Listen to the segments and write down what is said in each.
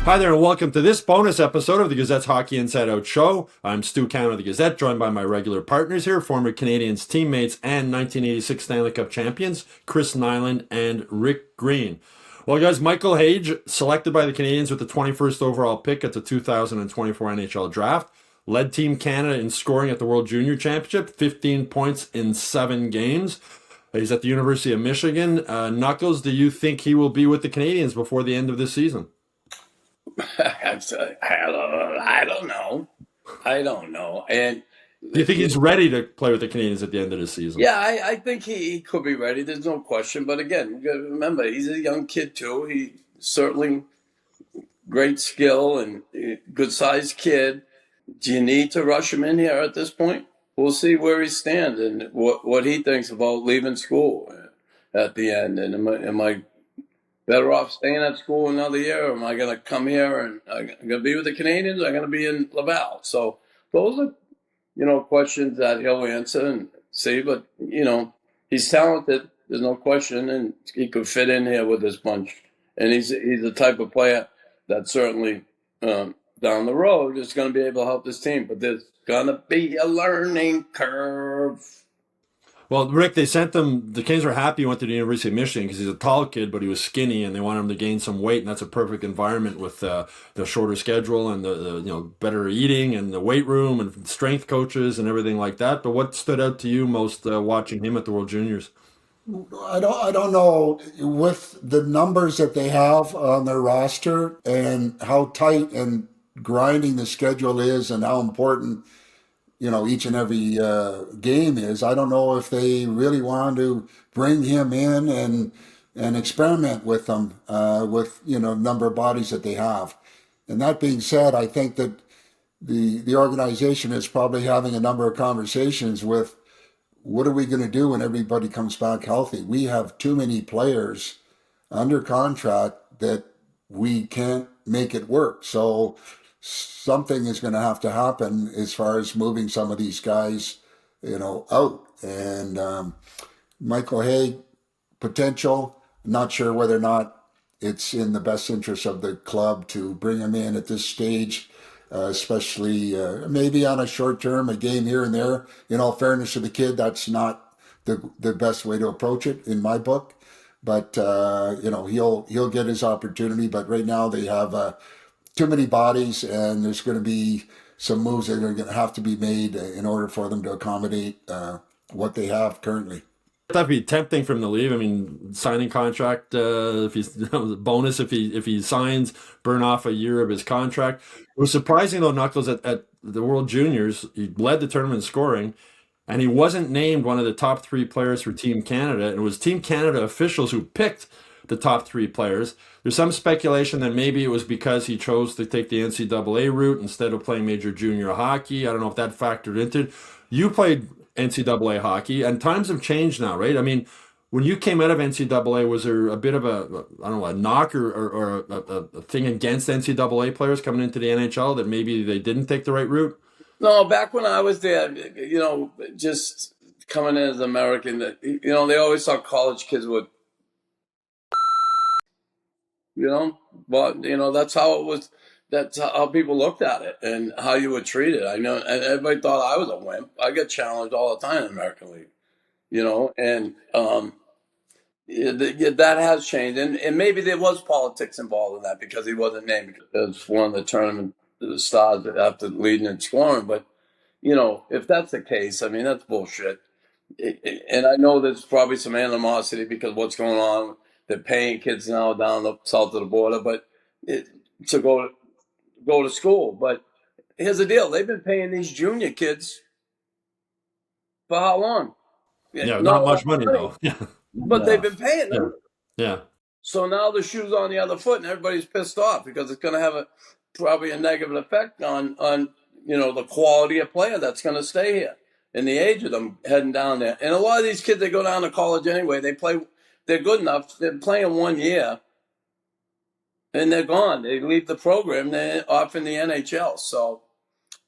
Hi there and welcome to this bonus episode of the Gazette's Hockey Inside Out Show. I'm Stu Cowan of the Gazette, joined by my regular partners here, former Canadiens teammates and 1986 Stanley Cup champions, Chris Nilan and Rick Green. Well, guys, Michael Hage, selected by the Canadiens with the 21st overall pick at the 2024 NHL Draft, led Team Canada in scoring at the World Junior Championship, 15 points in 7 games. He's at the University of Michigan. Knuckles, do you think he will be with the Canadiens before the end of this season? I don't know. And do you think he's ready to play with the Canadiens at the end of the season? Yeah, I think he could be ready. There's no question. But again, you got to remember, he's a young kid too. He certainly great skill and good-sized kid. Do you need to rush him in here at this point? We'll see where he stands and what he thinks about leaving school at the end. And am I better off staying at school another year, or am I going to come here and I'm going to be with the Canadiens? Or I'm going to be in Laval. So those are, questions that he'll answer and see. But, he's talented. There's no question. And he could fit in here with this bunch. And he's the type of player that certainly down the road is going to be able to help this team. But there's going to be a learning curve. Well, Rick, the Canes were happy he went to the University of Michigan because he's a tall kid, but he was skinny, and they wanted him to gain some weight, and that's a perfect environment with the shorter schedule and the better eating and the weight room and strength coaches and everything like that. But what stood out to you most watching him at the World Juniors? I don't know, with the numbers that they have on their roster and how tight and grinding the schedule is and how important each and every game is. I don't know if they really want to bring him in and experiment with them with number of bodies that they have. And that being said, I think that the organization is probably having a number of conversations with what are we going to do when everybody comes back healthy. We have too many players under contract that we can't make it work. So something is going to have to happen as far as moving some of these guys, out. And Michael Hage, potential, not sure whether or not it's in the best interest of the club to bring him in at this stage, especially maybe on a short term, a game here and there. In all fairness to the kid, that's not the best way to approach it in my book. But, he'll get his opportunity. But right now they have too many bodies, and there's going to be some moves that are going to have to be made in order for them to accommodate what they have currently. That'd be tempting for him to leave. I mean, signing contract, if he's bonus if he signs, burn off a year of his contract. It was surprising though, Knuckles, at the World Juniors, he led the tournament in scoring, and he wasn't named one of the top 3 players for Team Canada. And it was Team Canada officials who picked the top 3 players. There's some speculation that maybe it was because he chose to take the NCAA route instead of playing major junior hockey. I don't know if that factored into it. You played NCAA hockey, and times have changed now, right? I mean, when you came out of NCAA, was there a bit of a knock or a thing against NCAA players coming into the NHL that maybe they didn't take the right route? No, back when I was there, just coming in as an American, they always thought college kids would, but that's how it was. That's how people looked at it and how you were treated. I know, and everybody thought I was a wimp. I get challenged all the time in the American League, and that has changed. And maybe there was politics involved in that because he wasn't named as one of the tournament stars after leading and scoring. But, if that's the case, I mean, that's bullshit. And I know there's probably some animosity because what's going on. They're paying kids now down the south of the border, but to go to school. But here's the deal. They've been paying these junior kids for how long? Yeah, not much money though. Yeah. But they've been paying them. Yeah. So now the shoe's on the other foot and everybody's pissed off because it's going to have probably a negative effect on the quality of player that's going to stay here and the age of them heading down there. And a lot of these kids, they go down to college anyway. They're good enough. They're playing 1 year. And they're gone. They leave the program. They're off in the NHL. So,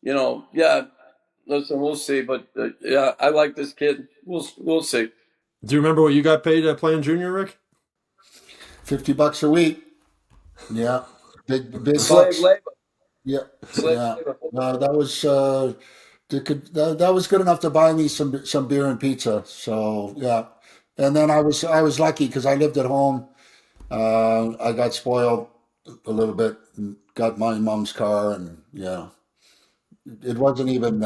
listen, we'll see. But, I like this kid. We'll see. Do you remember what you got paid playing junior, Rick? $50 a week. Yeah. big Slave bucks. labor. Yeah, Slave yeah. labor. That was that was good enough to buy me some beer and pizza. So yeah, and then I was lucky because I lived at home. I got spoiled a little bit and got my mom's car, and yeah, it wasn't even.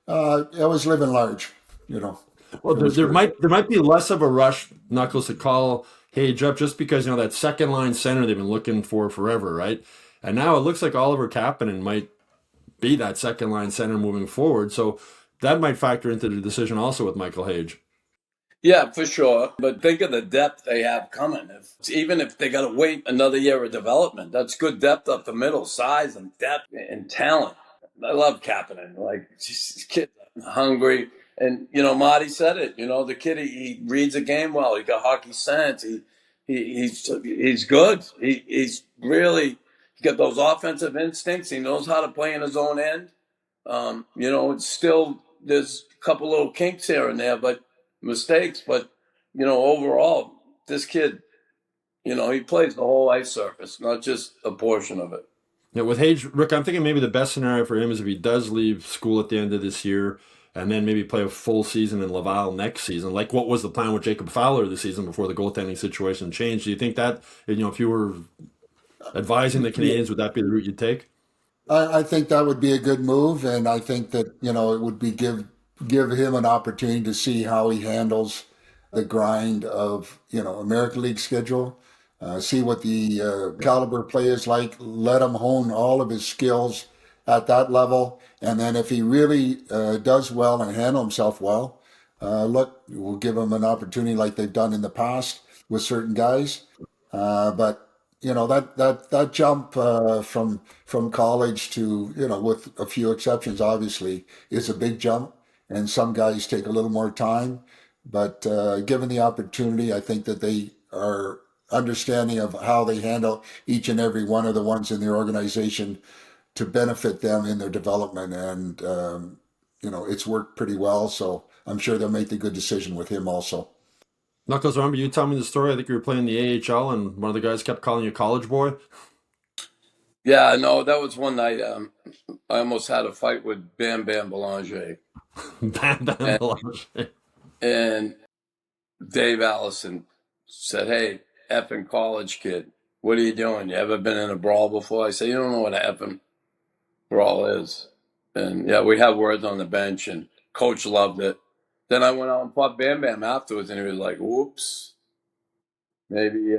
I was living large, you know. Well, It was there good. might be less of a rush, Knuckles, to call Hage up just because that second line center they've been looking for forever, right? And now it looks like Oliver Kapanen might be that second line center moving forward. So that might factor into the decision also with Michael Hage. Yeah, for sure. But think of the depth they have coming. Even if they got to wait another year of development, that's good depth up the middle, size and depth and talent. I love Kapanen. Like, this kid, hungry. And, Marty said it. The kid, he reads a game well. He got hockey sense. He's good. He's really, he got those offensive instincts. He knows how to play in his own end. It's still, there's a couple little kinks here and there, but mistakes. But, overall, this kid, he plays the whole ice surface, not just a portion of it. Yeah, with Hage, Rick, I'm thinking maybe the best scenario for him is if he does leave school at the end of this year and then maybe play a full season in Laval next season. Like what was the plan with Jacob Fowler this season before the goaltending situation changed? Do you think that, if you were advising the Yeah, Canadiens, would that be the route you'd take? I think that would be a good move, and I think that it would be give him an opportunity to see how he handles the grind of American League schedule. See what the caliber play is like. Let him hone all of his skills at that level, and then if he really does well and handle himself well, look, we'll give him an opportunity like they've done in the past with certain guys. But that jump from college to with a few exceptions, obviously, is a big jump, and some guys take a little more time. But given the opportunity, I think that they are understanding of how they handle each and every one of the ones in their organization to benefit them in their development, and it's worked pretty well. So I'm sure they'll make the good decision with him also. Knuckles, remember you telling me the story? I think you were playing the AHL and one of the guys kept calling you college boy. Yeah, no, that was one night. I almost had a fight with Bam Bam Belanger. Bam Bam And, Belanger. and Dave Allison said, "Hey, effing college kid, what are you doing? You ever been in a brawl before?" I said, "You don't know what an effing brawl is." And yeah, we had words on the bench, and coach loved it. Then I went out and fought Bam Bam afterwards, and he was like, "Whoops, maybe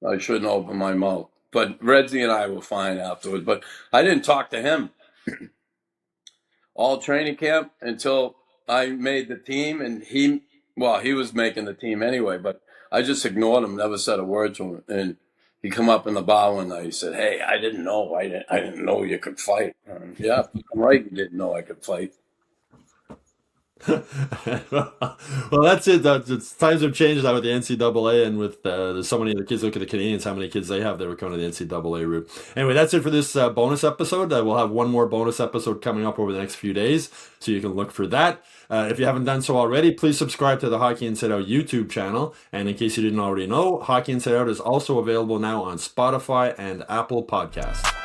I shouldn't open my mouth." But Redzy and I were fine afterwards. But I didn't talk to him all training camp until I made the team, and he was making the team anyway, but I just ignored him, never said a word to him. And he come up in the bar one night. He said, "Hey, I didn't know. I didn't know you could fight." Yeah, I'm right. You didn't know I could fight. Well, that's it. Times have changed now with the NCAA and with there's so many of the kids. Look at the Canadians, how many kids they have that were coming to the NCAA route. Anyway, that's it for this bonus episode. We'll have one more bonus episode coming up over the next few days, so you can look for that. If you haven't done so already, please subscribe to the Hockey Inside Out YouTube channel. And in case you didn't already know, Hockey Inside Out is also available now on Spotify and Apple Podcasts.